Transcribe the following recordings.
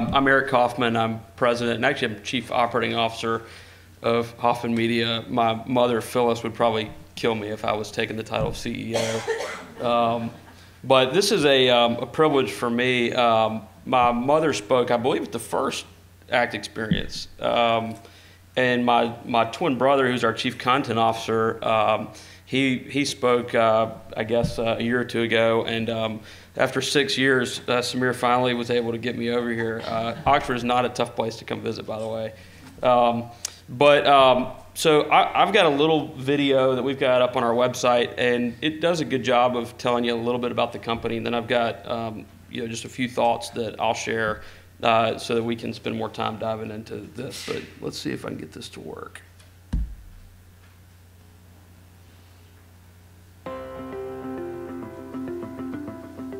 I'm Eric Hoffman. I'm president, and actually I'm chief operating officer of Hoffman Media. My mother, Phyllis, would probably kill me if I was taking the title of CEO. But this is a privilege for me. My mother spoke, I believe, at the first ACT experience. And my twin brother, who's our chief content officer, he spoke, I guess, a year or two ago. And after 6 years, Samir finally was able to get me over here. Oxford is not a tough place to come visit, by the way. So I've got a little video that we've got up on our website, and it does a good job of telling you a little bit about the company. And then I've got just a few thoughts that I'll share so that we can spend more time diving into this. But let's see if I can get this to work.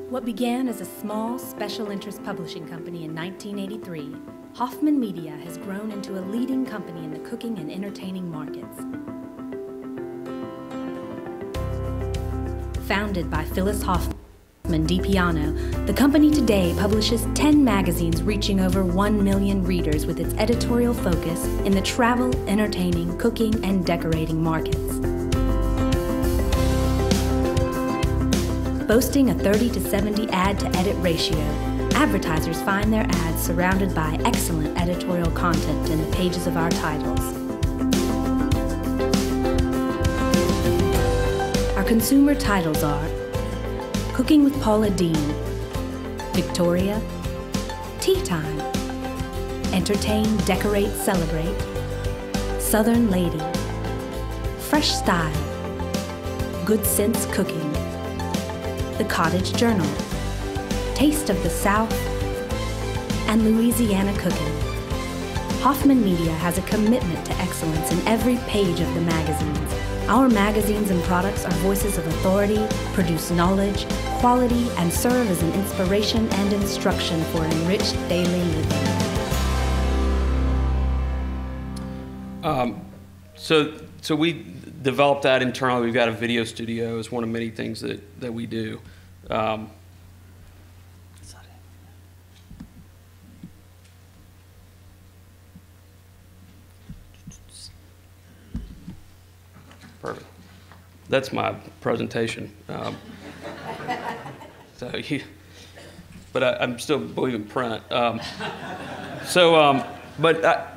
What began as a small special interest publishing company in 1983, Hoffman Media has grown into a leading company in the cooking and entertaining markets. Founded by Phyllis Hoffman DiPiano, the company today publishes 10 magazines reaching over 1 million readers with its editorial focus in the travel, entertaining, cooking, and decorating markets. Boasting a 30 to 70 ad-to-edit ratio, advertisers find their ads surrounded by excellent editorial content in the pages of our titles. Our consumer titles are Cooking with Paula Deen, Victoria, Tea Time, Entertain, Decorate, Celebrate, Southern Lady, Fresh Style, Good Sense Cooking, The Cottage Journal, Taste of the South, and Louisiana Cooking. Hoffman Media has a commitment to excellence in every page of the magazines. Our magazines and products are voices of authority, produce knowledge, quality, and serve as an inspiration and instruction for enriched daily living. So we developed that internally. We've got a video studio as one of many things that we do. Perfect. That's my presentation. But I'm still believing print. But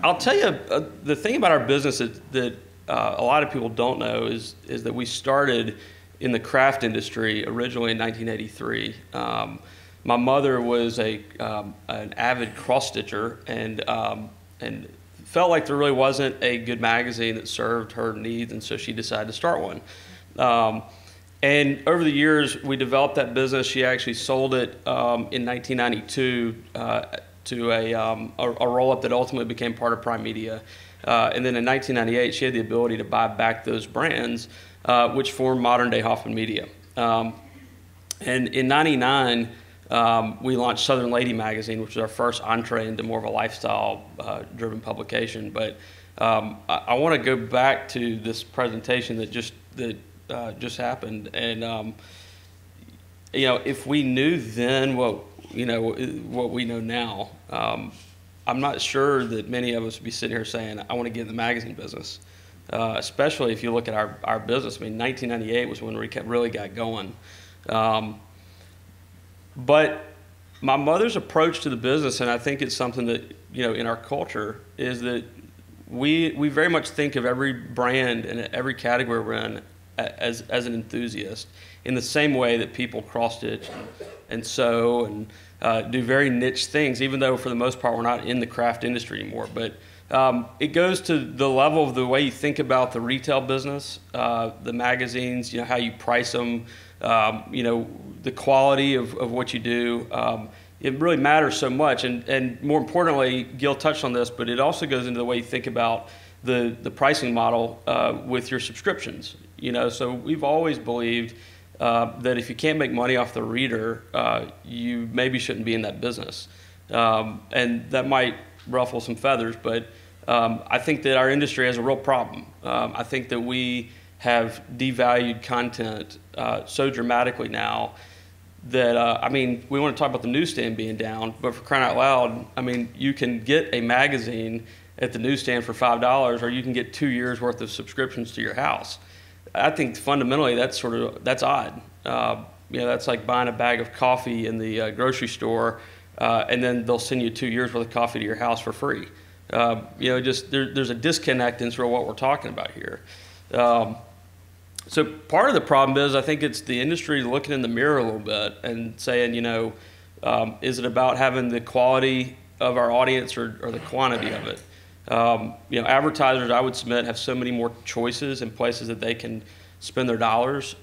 I'll tell you, the thing about our business that a lot of people don't know is that we started in the craft industry originally in 1983. My mother was an avid cross-stitcher and felt like there really wasn't a good magazine that served her needs, and so she decided to start one. And over the years, we developed that business. She actually sold it in 1992 to a roll-up that ultimately became part of Prime Media. And then in 1998, she had the ability to buy back those brands, which formed modern-day Hoffman Media. And in '99, we launched Southern Lady magazine, which was our first entree into more of a lifestyle-driven publication. But I want to go back to this presentation that just happened, and if we knew then what we know now, I'm not sure that many of us would be sitting here saying, "I want to get in the magazine business." Especially if you look at our business. I mean, 1998 was when we really got going. But my mother's approach to the business, and I think it's something that, in our culture, is that we very much think of every brand and every category we're in as an enthusiast, in the same way that people cross-stitch and sew and do very niche things, even though for the most part we're not in the craft industry anymore. But it goes to the level of the way you think about the retail business, the magazines, how you price them, the quality of what you do. It really matters so much. And more importantly, Gil touched on this, but it also goes into the way you think about the pricing model with your subscriptions. So we've always believed that if you can't make money off the reader, you maybe shouldn't be in that business. And that might ruffle some feathers, but I think that our industry has a real problem. I think that we have devalued content so dramatically now that, I mean, we want to talk about the newsstand being down, but for crying out loud, I mean, you can get a magazine at the newsstand for $5, or you can get 2 years worth of subscriptions to your house. I think fundamentally that's odd. That's like buying a bag of coffee in the grocery store, and then they'll send you 2 years worth of coffee to your house for free. There's a disconnect in sort of what we're talking about here. So part of the problem is, I think it's the industry looking in the mirror a little bit and saying, is it about having the quality of our audience or the quantity of it? Advertisers, I would submit, have so many more choices and places that they can spend their dollars.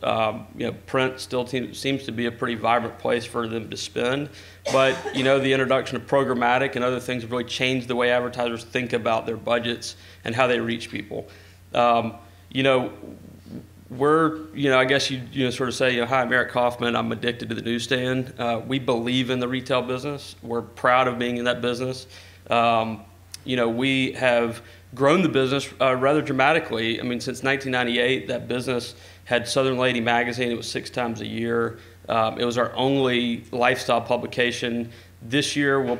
Print still seems to be a pretty vibrant place for them to spend, but the introduction of programmatic and other things have really changed the way advertisers think about their budgets and how they reach people. I guess you sort of say, hi, I'm Eric Hoffman. I'm addicted to the newsstand. We believe in the retail business. We're proud of being in that business. We have grown the business rather dramatically. I mean, since 1998, that business had Southern Lady magazine. It was 6 times a year. It was our only lifestyle publication. This year, we'll,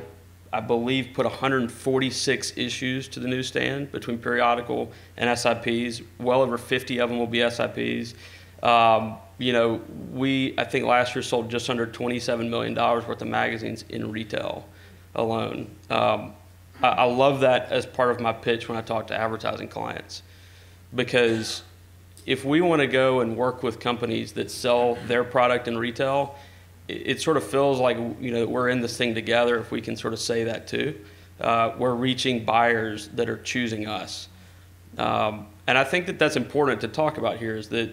I believe, put 146 issues to the newsstand between periodical and SIPs. Well over 50 of them will be SIPs. We, I think last year, sold just under $27 million worth of magazines in retail alone. I love that as part of my pitch when I talk to advertising clients, because if we want to go and work with companies that sell their product in retail, it sort of feels like we're in this thing together. If we can sort of say that too, we're reaching buyers that are choosing us, and I think that that's important to talk about here. Is that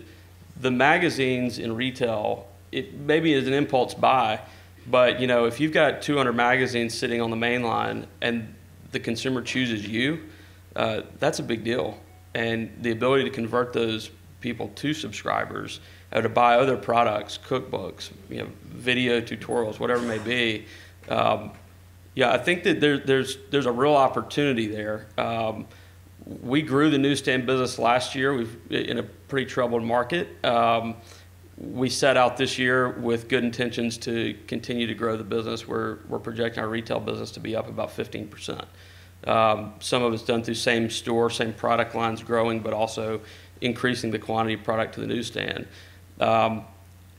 the magazines in retail, it maybe is an impulse buy, but if you've got 200 magazines sitting on the main line and the consumer chooses you, that's a big deal. And the ability to convert those people to subscribers or to buy other products, cookbooks, video tutorials, whatever it may be. I think that there's a real opportunity there. We grew the newsstand business last year. We've in a pretty troubled market. We set out this year with good intentions to continue to grow the business. We're projecting our retail business to be up about 15%. Some of it's done through same store, same product lines growing, but also increasing the quantity of product to the newsstand.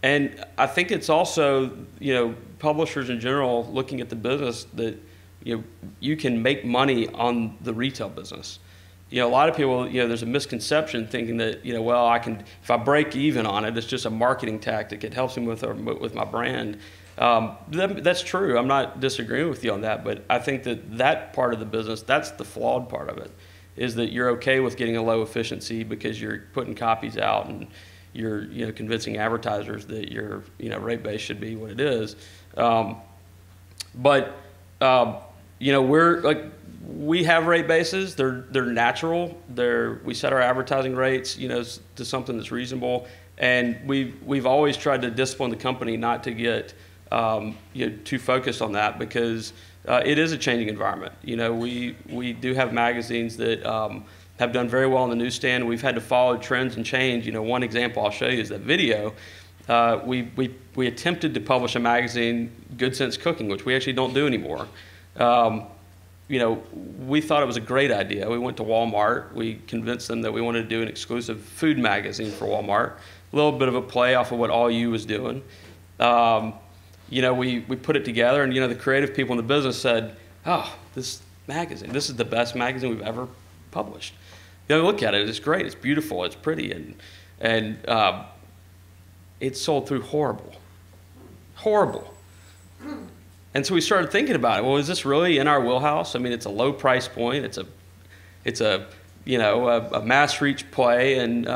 And I think it's also, publishers in general looking at the business that, you can make money on the retail business. A lot of people, there's a misconception thinking that, I can, if I break even on it, it's just a marketing tactic. It helps me with my brand. That's true. I'm not disagreeing with you on that, but I think that part of the business, that's the flawed part of it, is that you're okay with getting a low efficiency because you're putting copies out and you're, convincing advertisers that your, rate base should be what it is. We're like, we have rate bases. They're natural. We set our advertising rates, to something that's reasonable. And we've always tried to discipline the company not to get too focused on that, because it is a changing environment. We do have magazines that have done very well on the newsstand. We've had to follow trends and change. One example I'll show you is that video. We attempted to publish a magazine, Good Sense Cooking, which we actually don't do anymore. We thought it was a great idea. We went to Walmart. We convinced them that we wanted to do an exclusive food magazine for Walmart. A little bit of a play off of what All You was doing. We put it together, and the creative people in the business said, "Oh, this magazine, this is the best magazine we've ever published. Look at it. It's great. It's beautiful. It's pretty." And it sold through horrible. And so we started thinking about it. Well, is this really in our wheelhouse? I mean, it's a low price point. It's a mass reach play, and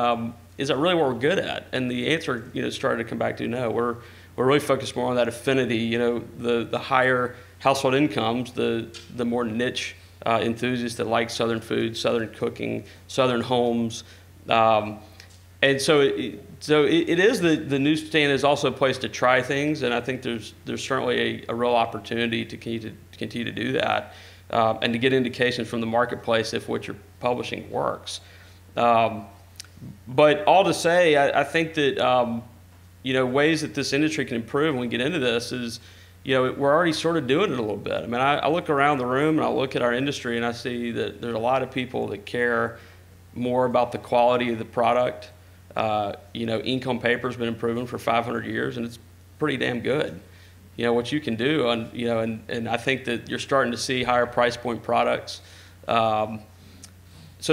is that really what we're good at? And the answer, started to come back to no. We're really focused more on that affinity. The higher household incomes, the more niche enthusiasts that like Southern food, Southern cooking, Southern homes. And so it is the newsstand is also a place to try things, and I think there's certainly a real opportunity to continue to do that, and to get indications from the marketplace if what you're publishing works. But all to say, I think that ways that this industry can improve when we get into this is, we're already sort of doing it a little bit. I mean, I look around the room and I look at our industry and I see that there's a lot of people that care more about the quality of the product. Ink on paper's been improving for 500 years and it's pretty damn good. What you can do and I think that you're starting to see higher price point products. So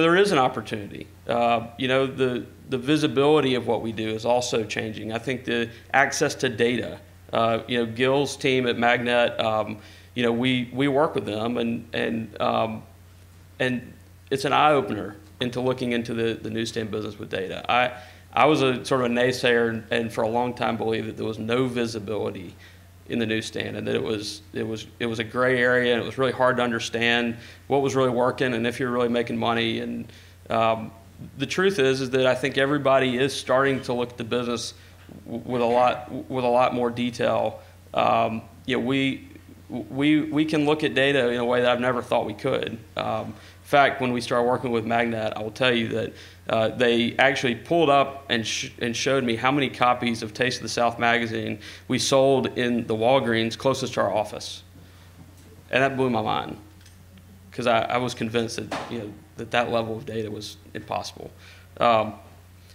there is an opportunity. The visibility of what we do is also changing. I think the access to data. Gil's team at Magnet, we work with them, and it's an eye opener into looking into the newsstand business with data. I was a sort of a naysayer, and for a long time believed that there was no visibility in the newsstand, and that it was a gray area, and it was really hard to understand what was really working and if you're really making money. And the truth is that I think everybody is starting to look at the business with a lot more detail. We can look at data in a way that I've never thought we could. In fact, when we started working with Magnet, I will tell you that they actually pulled up and showed me how many copies of Taste of the South magazine we sold in the Walgreens closest to our office, and that blew my mind because I was convinced that that level of data was impossible.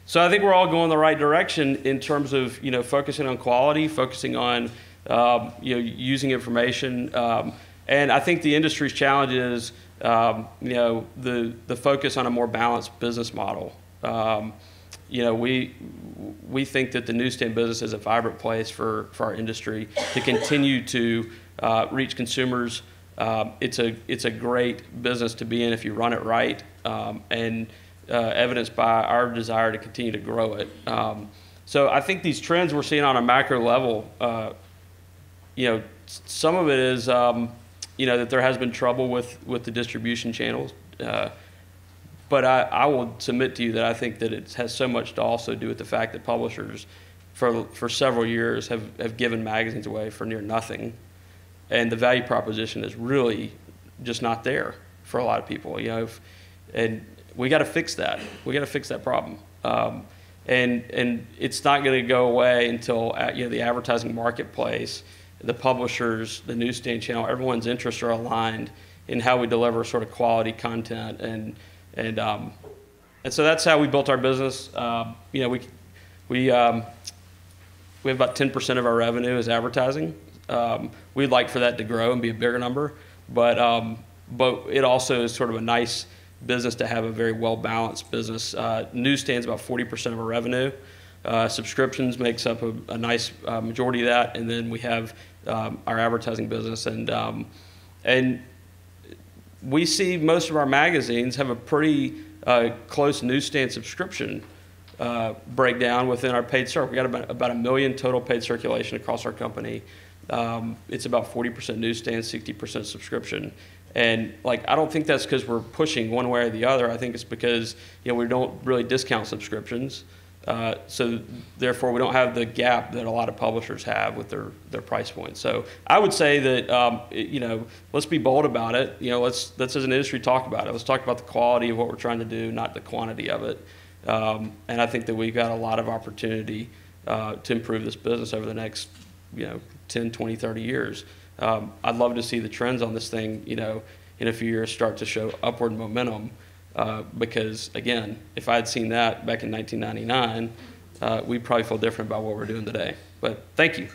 So I think we're all going the right direction in terms of focusing on quality, focusing on using information, and I think the industry's challenge is the focus on a more balanced business model. We think that the newsstand business is a vibrant place for our industry to continue to reach consumers. It's a great business to be in if you run it right, and evidenced by our desire to continue to grow it. So I think these trends we're seeing on a macro level, some of it is, that there has been trouble with the distribution channels. But I will submit to you that I think that it has so much to also do with the fact that publishers for several years have given magazines away for near nothing. And the value proposition is really just not there for a lot of people, and we got to fix that. We got to fix that problem, and it's not going to go away until the advertising marketplace, the publishers, the newsstand channel, everyone's interests are aligned in how we deliver sort of quality content, and so that's how we built our business. We have about 10% of our revenue is advertising. We'd like for that to grow and be a bigger number, but it also is sort of a nice business to have a very well-balanced business. Newsstands about 40% of our revenue. Subscriptions makes up a nice majority of that, and then we have our advertising business, and we see most of our magazines have a pretty close newsstand subscription breakdown within our paid circ. We got about 1 million total paid circulation across our company. It's about 40% newsstand, 60% subscription. And I don't think that's because we're pushing one way or the other. I think it's because we don't really discount subscriptions, so therefore we don't have the gap that a lot of publishers have with their price points. So I would say that let's be bold about it. Let's as an industry talk about it. Let's talk about the quality of what we're trying to do, not the quantity of it. And I think that we've got a lot of opportunity to improve this business over the next 10, 20, 30 years. I'd love to see the trends on this thing, in a few years start to show upward momentum, because, again, if I had seen that back in 1999, we'd probably feel different about what we're doing today. But thank you.